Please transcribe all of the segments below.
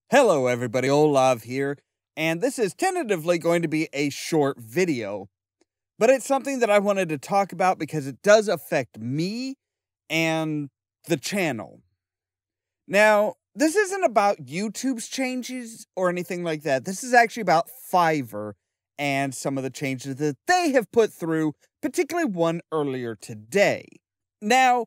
Hello everybody, Ollamh here, and this is tentatively going to be a short video, but it's something that I wanted to talk about because it does affect me and the channel. Now, this isn't about YouTube's changes or anything like that. This is actually about Fiverr and some of the changes that they have put through, particularly one earlier today. Now,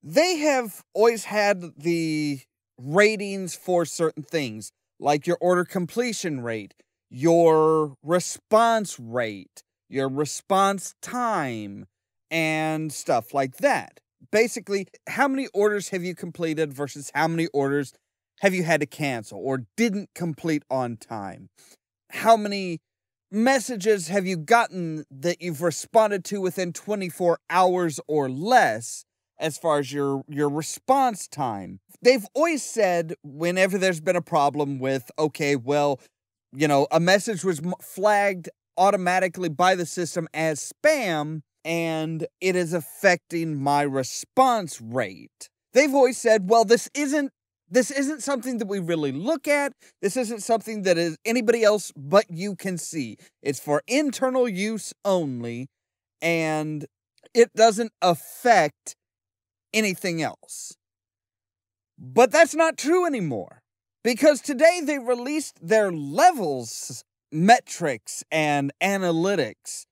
they have always had the ratings for certain things, like your order completion rate, your response rate, your response time, and stuff like that. Basically, how many orders have you completed versus how many orders have you had to cancel or didn't complete on time? How many messages have you gotten that you've responded to within 24 hours or less? As far as your response time, they've always said whenever there's been a problem with, okay, well, a message was flagged automatically by the system as spam and it is affecting my response rate. They've always said, well, this isn't something that we really look at. This isn't something that is anybody else but you can see. It's for internal use only, and it doesn't affect anything else. But that's not true anymore, because today they released their levels, metrics, and analytics,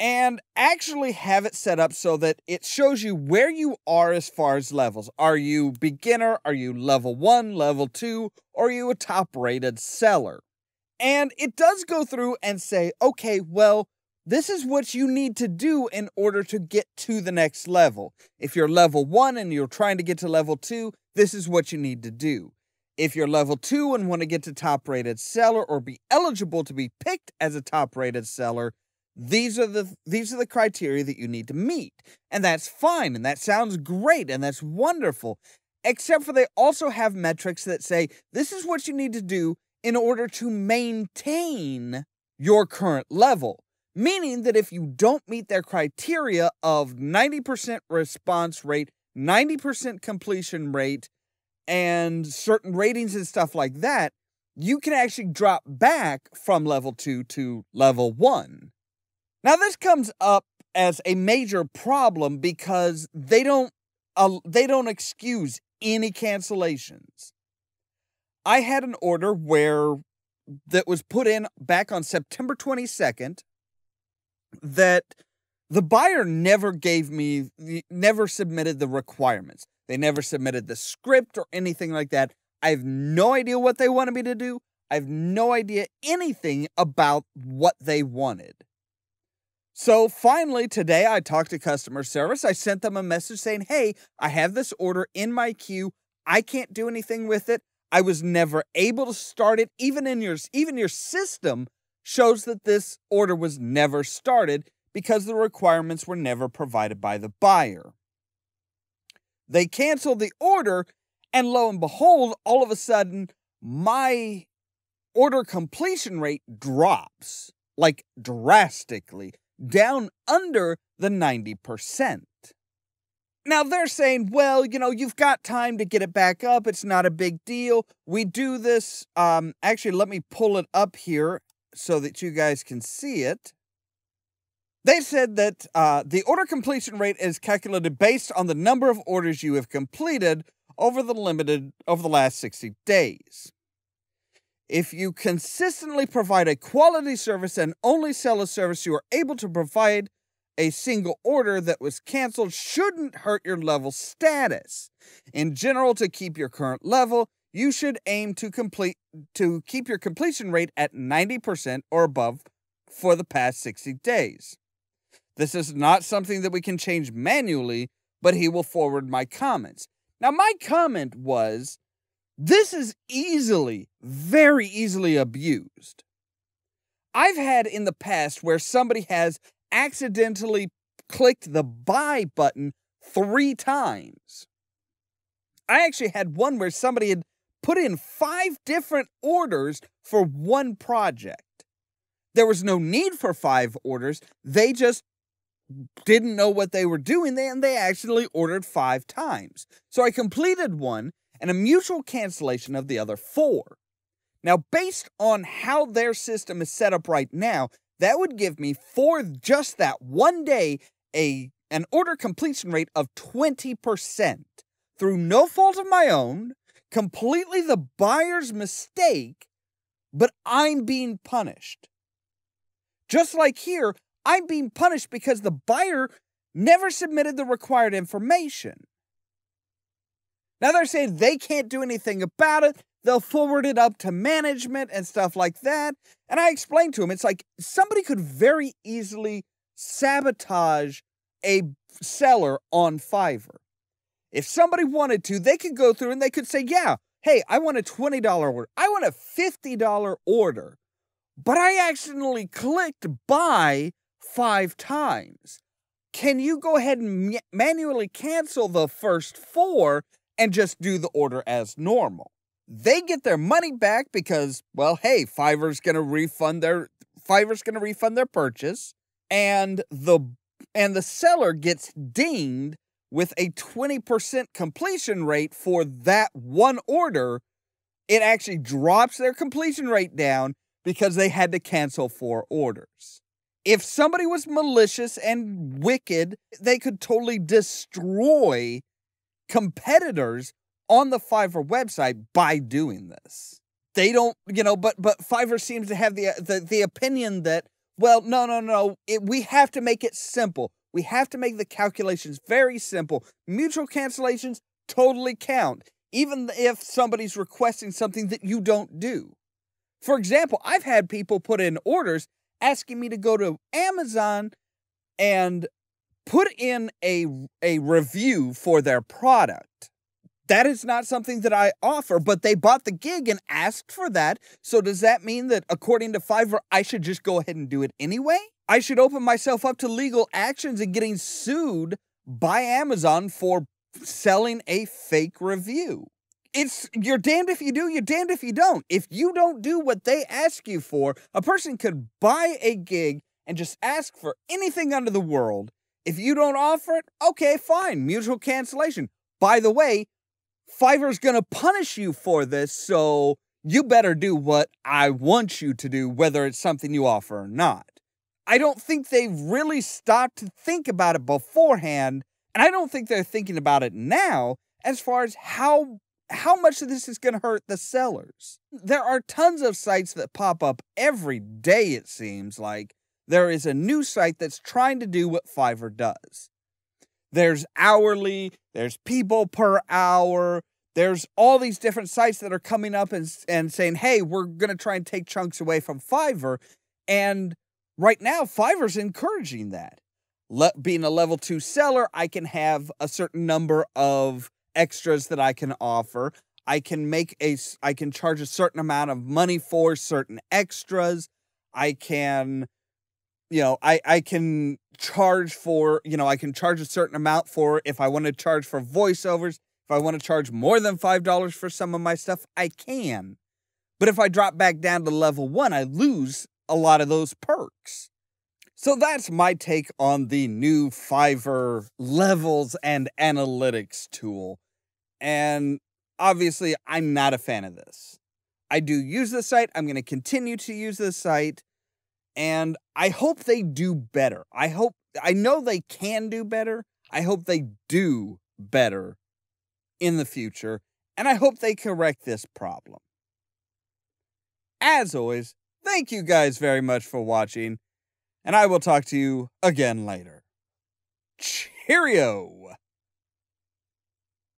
and actually have it set up so that it shows you where you are as far as levels. Are you beginner? Are you level 1, level 2? Or are you a top-rated seller? And it does go through and say, okay, well, this is what you need to do in order to get to the next level. If you're level 1 and you're trying to get to level 2, this is what you need to do. If you're level 2 and want to get to top-rated seller or be eligible to be picked as a top-rated seller, these are the criteria that you need to meet. And that's fine, and that sounds great, and that's wonderful. Except for they also have metrics that say, this is what you need to do in order to maintain your current level. Meaning that if you don't meet their criteria of 90% response rate, 90% completion rate, and certain ratings and stuff like that, you can actually drop back from level 2 to level 1. Now this comes up as a major problem because they don't excuse any cancellations. I had an order that was put in back on September 22nd, that the buyer never submitted the requirements. They never submitted the script or anything like that. I have no idea what they wanted me to do. I have no idea anything about what they wanted. So finally today I talked to customer service. I sent them a message saying, hey, I have this order in my queue. I can't do anything with it. I was never able to start it. Even your system shows that this order was never started because the requirements were never provided by the buyer. They canceled the order, and lo and behold, all of a sudden, my order completion rate drops, like drastically, down under the 90%. Now they're saying, well, you've got time to get it back up. It's not a big deal. We do this, actually, let me pull it up here so that you guys can see it. They said that the order completion rate is calculated based on the number of orders you have completed over the last 60 days. If you consistently provide a quality service and only sell a service you are able to provide, a single order that was canceled shouldn't hurt your level status. In general, to keep your current level, you should aim to keep your completion rate at 90% or above for the past 60 days. This is not something that we can change manually, but he will forward my comments. Now, my comment was, this is very easily abused. I've had in the past where somebody has accidentally clicked the buy button 3 times. I actually had one where somebody had put in 5 different orders for one project. There was no need for 5 orders. They just didn't know what they were doing, and they actually ordered 5 times. So I completed one, and a mutual cancellation of the other 4. Now, based on how their system is set up right now, that would give me, for just that one day, an order completion rate of 20%. Through no fault of my own, completely the buyer's mistake, but I'm being punished. Just like here, I'm being punished because the buyer never submitted the required information. Now they're saying they can't do anything about it. They'll forward it up to management and stuff like that. And I explained to them, it's like somebody could very easily sabotage a seller on Fiverr. If somebody wanted to, they could go through and they could say, yeah, hey, I want a $20 order. I want a $50 order. But I accidentally clicked buy 5 times. Can you go ahead and manually cancel the first 4 and just do the order as normal? They get their money back because, well, hey, Fiverr's going to refund their purchase, and the seller gets dinged with a 20% completion rate for that one order. It actually drops their completion rate down because they had to cancel 4 orders. If somebody was malicious and wicked, they could totally destroy competitors on the Fiverr website by doing this. They don't, but Fiverr seems to have the opinion that, well, no, we have to make it simple. We have to make the calculations very simple. Mutual cancellations totally count, even if somebody's requesting something that you don't do. For example, I've had people put in orders asking me to go to Amazon and put in a review for their product. That is not something that I offer, but they bought the gig and asked for that. So does that mean that, according to Fiverr, I should just go ahead and do it anyway? I should open myself up to legal actions and getting sued by Amazon for selling a fake review. You're damned if you do, you're damned if you don't. If you don't do what they ask you for, a person could buy a gig and just ask for anything under the world. If you don't offer it, okay, fine, mutual cancellation. By the way, Fiverr's gonna punish you for this, so you better do what I want you to do, whether it's something you offer or not. I don't think they've really stopped to think about it beforehand, and I don't think they're thinking about it now as far as how much of this is going to hurt the sellers. There are tons of sites that pop up every day, it seems like. There is a new site that's trying to do what Fiverr does. There's hourly, there's people per hour, there's all these different sites that are coming up and saying, hey, we're going to try and take chunks away from Fiverr. And right now, Fiverr's encouraging that. Being a level 2 seller, I can have a certain number of extras that I can offer. I can charge a certain amount of money for certain extras. I can, I can charge for, I can charge a certain amount for if I want to charge for voiceovers. If I want to charge more than $5 for some of my stuff, I can. But if I drop back down to level 1, I lose a lot of those perks. So that's my take on the new Fiverr levels and analytics tool. And obviously, I'm not a fan of this. I do use the site. I'm going to continue to use the site. And I hope they do better. I know they can do better. I hope they do better in the future. And I hope they correct this problem. As always, thank you guys very much for watching. And I will talk to you again later. Cheerio!